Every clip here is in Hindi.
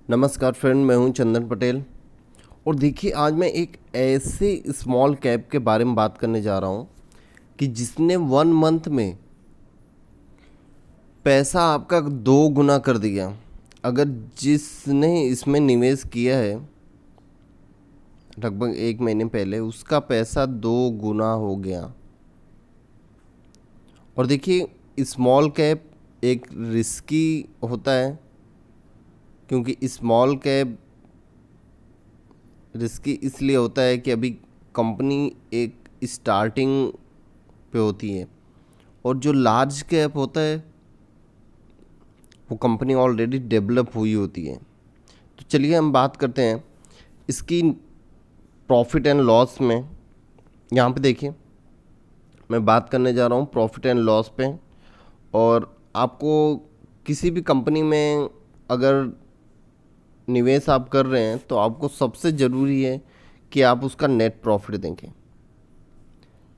नमस्कार फ्रेंड, मैं हूं चंदन पटेल। और देखिए, आज मैं एक ऐसे स्मॉल कैप के बारे में बात करने जा रहा हूं कि जिसने 1 मंथ में पैसा आपका 2 गुना कर दिया। अगर जिसने इसमें निवेश किया है लगभग 1 महीने पहले, उसका पैसा 2 गुना हो गया। और देखिए, स्मॉल कैप एक रिस्की होता है, क्योंकि स्मॉल कैप रिस्की इसलिए होता है कि अभी कंपनी एक स्टार्टिंग पे होती है, और जो लार्ज कैप होता है वो कंपनी ऑलरेडी डेवलप हुई होती है। तो चलिए हम बात करते हैं इसकी प्रॉफिट एंड लॉस में। यहाँ पे देखिए, मैं बात करने जा रहा हूँ प्रॉफिट एंड लॉस पे। और आपको किसी भी कंपनी में अगर निवेश आप कर रहे हैं तो आपको सबसे ज़रूरी है कि आप उसका नेट प्रॉफिट देखें।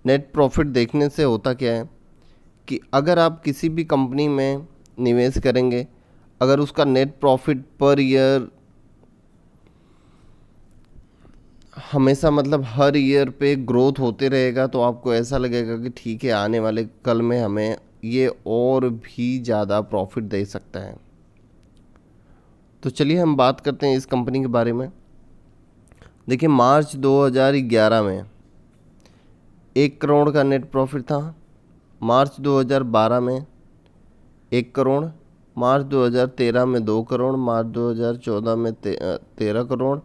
नेट प्रॉफिट देखने से होता क्या है कि अगर आप किसी भी कंपनी में निवेश करेंगे, अगर उसका नेट प्रॉफिट पर ईयर हमेशा मतलब हर ईयर पे ग्रोथ होते रहेगा, तो आपको ऐसा लगेगा कि ठीक है, आने वाले कल में हमें ये और भी ज़्यादा प्रॉफिट दे सकता है। तो चलिए हम बात करते हैं इस कंपनी के बारे में। देखिए, मार्च 2011 में 1 करोड़ का नेट प्रॉफिट था। मार्च 2012 में 1 करोड़। मार्च 2013 में 2 करोड़। मार्च 2014 में 13 करोड़।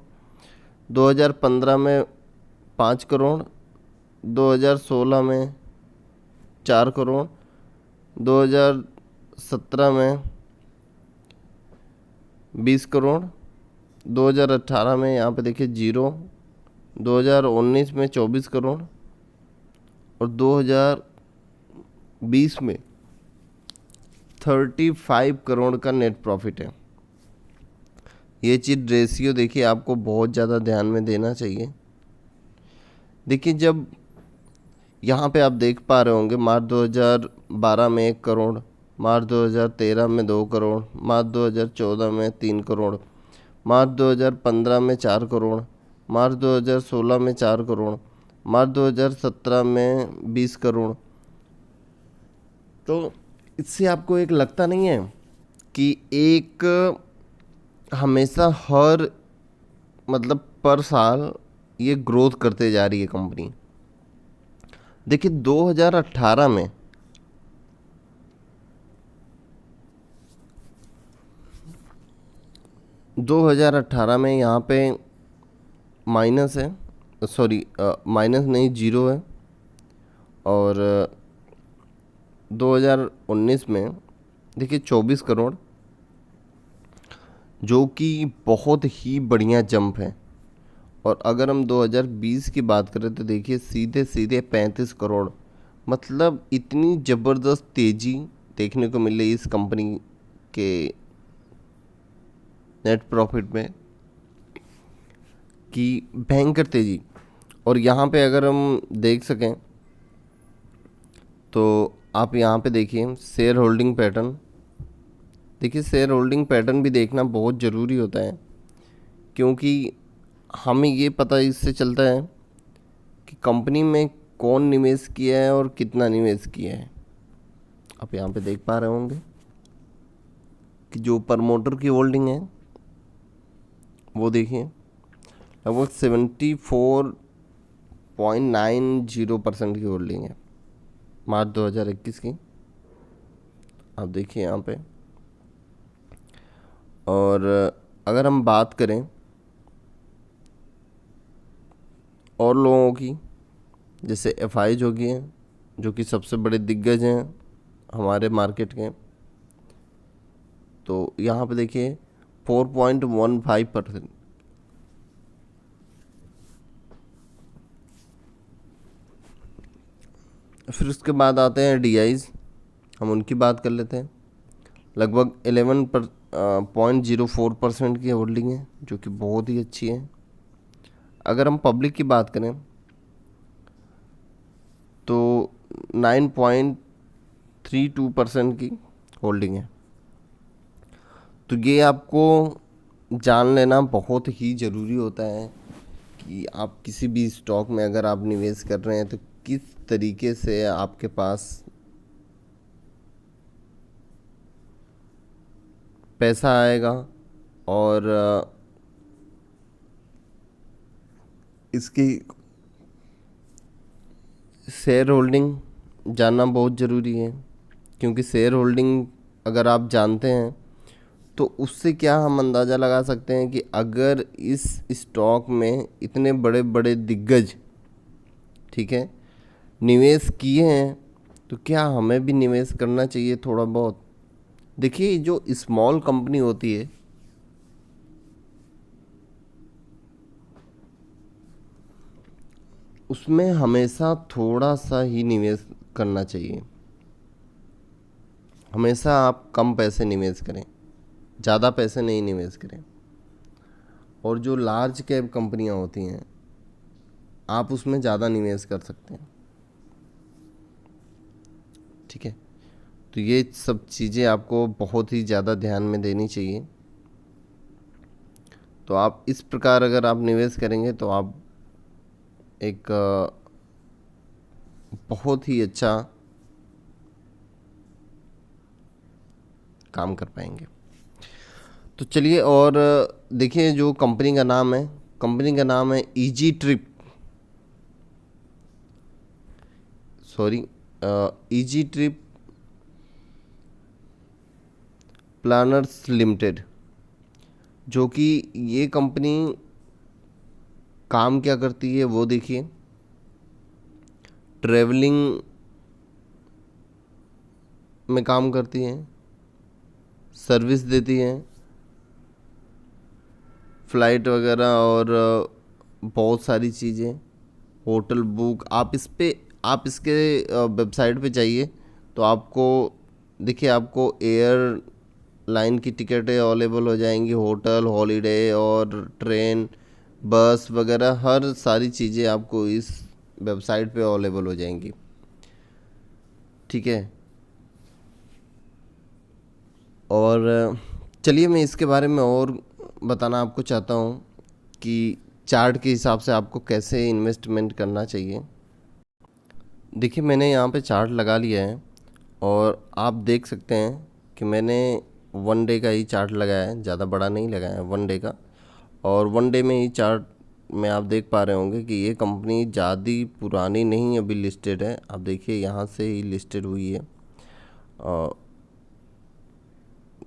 2015 में 5 करोड़। 2016 में 4 करोड़। 2017 में 20 करोड़। 2018 में यहाँ पे देखिए 0। 2019 में 24 करोड़। और 2020 में 35 करोड़ का नेट प्रॉफिट है। ये चीज़ रेशियो देखिए आपको बहुत ज़्यादा ध्यान में देना चाहिए। देखिए, जब यहाँ पे आप देख पा रहे होंगे, मार्च 2012 में 1 करोड़। मार्च 2013 में 2 करोड़। मार्च 2014 में 3 करोड़। मार्च 2015 में 4 करोड़। मार्च 2016 में 4 करोड़। मार्च 2017 में 20 करोड़। तो इससे आपको एक लगता नहीं है कि एक हमेशा हर मतलब पर साल ये ग्रोथ करते जा रही है कंपनी। देखिए, 2018 में 2018 में यहाँ पे माइनस है, सॉरी माइनस नहीं, 0 है। और 2019 में देखिए 24 करोड़, जो कि बहुत ही बढ़िया जंप है। और अगर हम 2020 की बात करें तो देखिए सीधे सीधे 35 करोड़। मतलब इतनी ज़बरदस्त तेज़ी देखने को मिल रही इस कंपनी के नेट प्रॉफिट में कि भयंकर तेज़ी। और यहाँ पे अगर हम देख सकें तो आप यहाँ पे देखिए शेयर होल्डिंग पैटर्न। देखिए, शेयर होल्डिंग पैटर्न भी देखना बहुत ज़रूरी होता है, क्योंकि हमें ये पता इससे चलता है कि कंपनी में कौन निवेश किया है और कितना निवेश किया है। आप यहाँ पे देख पा रहे होंगे कि जो प्रमोटर की होल्डिंग है वो देखिए लगभग 74.90% की होल्डिंग है मार्च 2021 की। आप देखिए यहाँ पे। और अगर हम बात करें और लोगों की, जैसे एफआई जोगी हैं, जो कि सबसे बड़े दिग्गज हैं हमारे मार्केट के, तो यहाँ पे देखिए 4.15%। फिर उसके बाद आते हैं डीआईज, हम उनकी बात कर लेते हैं। लगभग 11.04% की होल्डिंग है, जो कि बहुत ही अच्छी है। अगर हम पब्लिक की बात करें तो 9.32% की होल्डिंग है। तो ये आपको जान लेना बहुत ही ज़रूरी होता है कि आप किसी भी स्टॉक में अगर आप निवेश कर रहे हैं तो किस तरीके से आपके पास पैसा आएगा, और इसकी शेयर होल्डिंग जानना बहुत ज़रूरी है। क्योंकि शेयर होल्डिंग अगर आप जानते हैं तो उससे क्या हम अंदाज़ा लगा सकते हैं कि अगर इस स्टॉक में इतने बड़े बड़े दिग्गज, ठीक है, निवेश किए हैं तो क्या हमें भी निवेश करना चाहिए थोड़ा बहुत। देखिए, जो स्मॉल कंपनी होती है उसमें हमेशा थोड़ा सा ही निवेश करना चाहिए। हमेशा आप कम पैसे निवेश करें, ज़्यादा पैसे नहीं निवेश करें। और जो लार्ज कैप कंपनियां होती हैं आप उसमें ज़्यादा निवेश कर सकते हैं, ठीक है। तो ये सब चीज़ें आपको बहुत ही ज़्यादा ध्यान में देनी चाहिए। तो आप इस प्रकार अगर आप निवेश करेंगे तो आप एक बहुत ही अच्छा काम कर पाएंगे। तो चलिए, और देखिए जो कंपनी का नाम है, कंपनी का नाम है easy trip, sorry, easy trip planners limited. जो कि ये कंपनी काम क्या करती है वो देखिए। ट्रैवलिंग में काम करती है, सर्विस देती है, फ़्लाइट वगैरह और बहुत सारी चीज़ें, होटल बुक। आप इसके वेबसाइट पे जाइए तो आपको देखिए, आपको एयर लाइन की टिकटें अवेलेबल हो जाएंगी, होटल, हॉलीडे और ट्रेन, बस वगैरह हर सारी चीज़ें आपको इस वेबसाइट पे अवेलेबल हो जाएंगी, ठीक है। और चलिए, मैं इसके बारे में और बताना आपको चाहता हूँ कि चार्ट के हिसाब से आपको कैसे इन्वेस्टमेंट करना चाहिए। देखिए, मैंने यहाँ पे चार्ट लगा लिया है और आप देख सकते हैं कि मैंने 1 डे का ही चार्ट लगाया है, ज़्यादा बड़ा नहीं लगाया है, 1 डे का। और 1 डे में ही चार्ट में आप देख पा रहे होंगे कि ये कंपनी ज़्यादा पुरानी नहीं अभी लिस्टेड है। आप देखिए, यहाँ से ही लिस्टेड हुई है।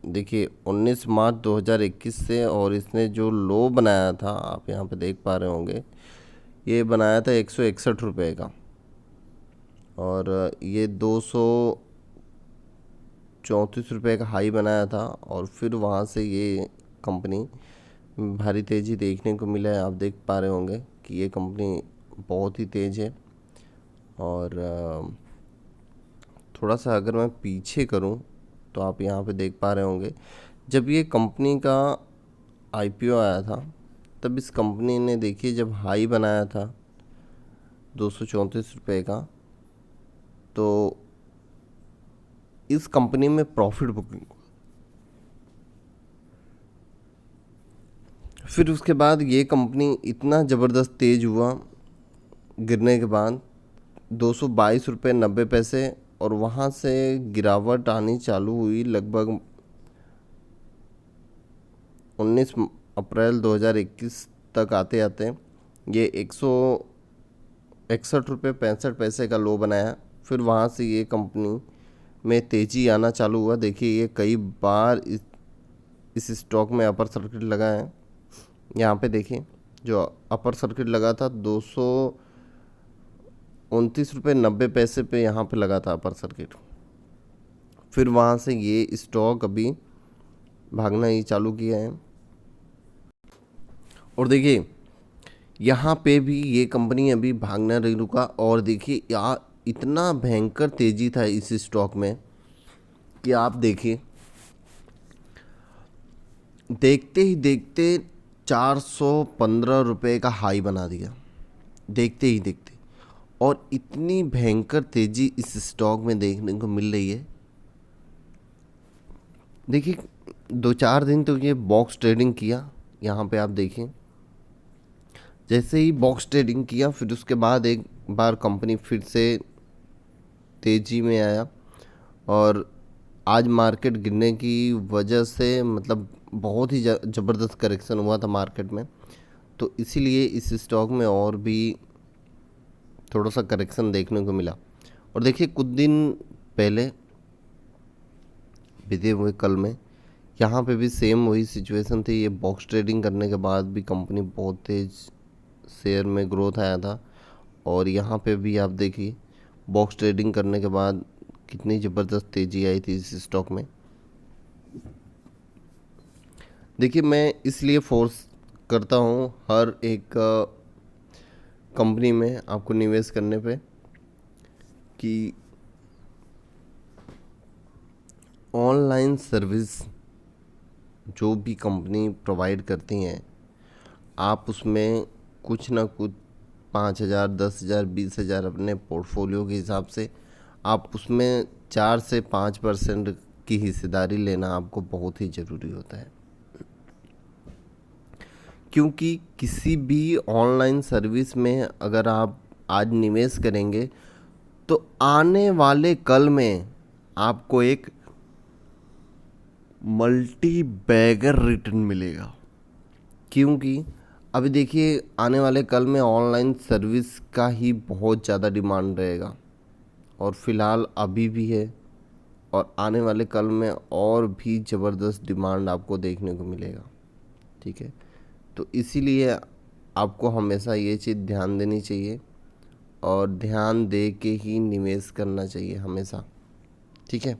देखिए 19 मार्च 2021 से, और इसने जो लो बनाया था आप यहाँ पे देख पा रहे होंगे, ये बनाया था 161 रुपये का। और ये 234 रुपये का हाई बनाया था, और फिर वहाँ से ये कंपनी भारी तेज़ी देखने को मिला है। आप देख पा रहे होंगे कि ये कंपनी बहुत ही तेज़ है। और थोड़ा सा अगर मैं पीछे करूं तो आप यहाँ पे देख पा रहे होंगे, जब ये कंपनी का आईपीओ आया था तब इस कंपनी ने देखिए जब हाई बनाया था 234 रुपये का, तो इस कंपनी में प्रॉफिट बुकिंग, फिर उसके बाद ये कंपनी इतना ज़बरदस्त तेज़ हुआ गिरने के बाद 222 रुपये 90 पैसे, और वहाँ से गिरावट आनी चालू हुई लगभग 19 अप्रैल 2021 तक। आते आते ये 161 रुपये 65 पैसे का लो बनाया। फिर वहाँ से ये कंपनी में तेज़ी आना चालू हुआ। देखिए, ये कई बार इस स्टॉक में अपर सर्किट लगा है। यहाँ पे देखिए, जो अपर सर्किट लगा था 229 रुपये 90 पैसे पे, यहाँ पे लगा था अपर सर्किट। फिर वहाँ से ये स्टॉक अभी भागना ही चालू किया है। और देखिए, यहाँ पे भी ये कंपनी अभी भागना नहीं रुका। और देखिए यार, इतना भयंकर तेज़ी था इस स्टॉक में कि आप देखिए, देखते ही देखते 415 रुपये का हाई बना दिया, देखते ही देखते। और इतनी भयंकर तेज़ी इस स्टॉक में देखने को मिल रही है। देखिए, 2-4 दिन तो ये बॉक्स ट्रेडिंग किया, यहाँ पे आप देखिए। जैसे ही बॉक्स ट्रेडिंग किया फिर उसके बाद एक बार कंपनी फिर से तेज़ी में आया, और आज मार्केट गिरने की वजह से मतलब बहुत ही ज़बरदस्त करेक्शन हुआ था मार्केट में, तो इसीलिए इस स्टॉक में और भी थोड़ा सा करेक्शन देखने को मिला। और देखिए कुछ दिन पहले बीते हुए कल में यहाँ पे भी सेम वही सिचुएशन थी। ये बॉक्स ट्रेडिंग करने के बाद भी कंपनी बहुत तेज़ शेयर में ग्रोथ आया था, और यहाँ पे भी आप देखिए बॉक्स ट्रेडिंग करने के बाद कितनी ज़बरदस्त तेज़ी आई थी इस स्टॉक में। देखिए मैं इसलिए फोर्स करता हूँ हर एक कंपनी में आपको निवेश करने पे कि ऑनलाइन सर्विस जो भी कंपनी प्रोवाइड करती हैं, आप उसमें कुछ ना कुछ 5,000, 10,000, 20,000 अपने पोर्टफोलियो के हिसाब से आप उसमें 4 से 5% की हिस्सेदारी लेना आपको बहुत ही ज़रूरी होता है। क्योंकि किसी भी ऑनलाइन सर्विस में अगर आप आज निवेश करेंगे तो आने वाले कल में आपको एक मल्टी बैगर रिटर्न मिलेगा। क्योंकि अभी देखिए आने वाले कल में ऑनलाइन सर्विस का ही बहुत ज़्यादा डिमांड रहेगा, और फ़िलहाल अभी भी है, और आने वाले कल में और भी ज़बरदस्त डिमांड आपको देखने को मिलेगा। ठीक है, तो इसीलिए आपको हमेशा ये चीज़ ध्यान देनी चाहिए, और ध्यान दे के ही निवेश करना चाहिए हमेशा। ठीक है,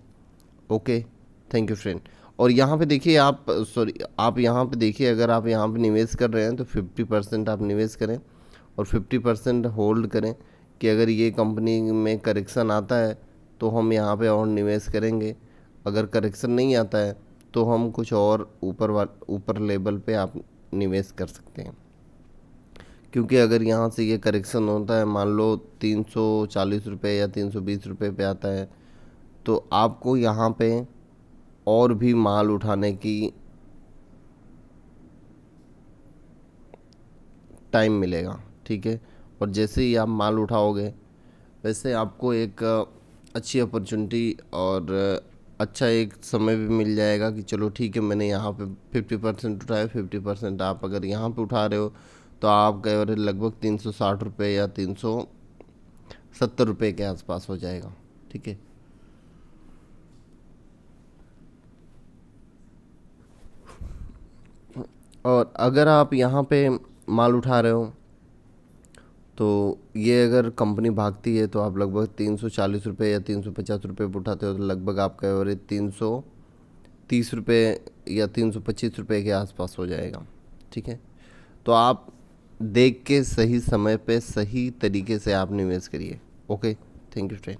ओके, थैंक यू फ्रेंड। और यहाँ पे देखिए आप यहाँ पे देखिए, अगर आप यहाँ पे निवेश कर रहे हैं तो 50% आप निवेश करें और 50% होल्ड करें, कि अगर ये कंपनी में करेक्शन आता है तो हम यहाँ पे और निवेश करेंगे, अगर करेक्शन नहीं आता है तो हम कुछ और ऊपर लेवल पे आप निवेश कर सकते हैं। क्योंकि अगर यहाँ से ये करेक्शन होता है, मान लो 340 रुपये या 320 रुपये पे आता है, तो आपको यहाँ पे और भी माल उठाने की टाइम मिलेगा। ठीक है, और जैसे ही आप माल उठाओगे वैसे आपको एक अच्छी अपॉर्चुनिटी और अच्छा एक समय भी मिल जाएगा कि चलो ठीक है, मैंने यहाँ पे 50% उठाया, 50% आप अगर यहाँ पे उठा रहे हो तो आपका एवरेज लगभग 360 रुपये या 370 रुपये के आसपास हो जाएगा। ठीक है, और अगर आप यहाँ पे माल उठा रहे हो तो ये अगर कंपनी भागती है तो आप लगभग 340 रुपये या 350 रुपये पर उठाते हो, तो लगभग आपका एवरेज 330 रुपये या 325 रुपये के आसपास हो जाएगा। ठीक है, तो आप देख के सही समय पे सही तरीके से आप निवेश करिए। Okay, thank you friend.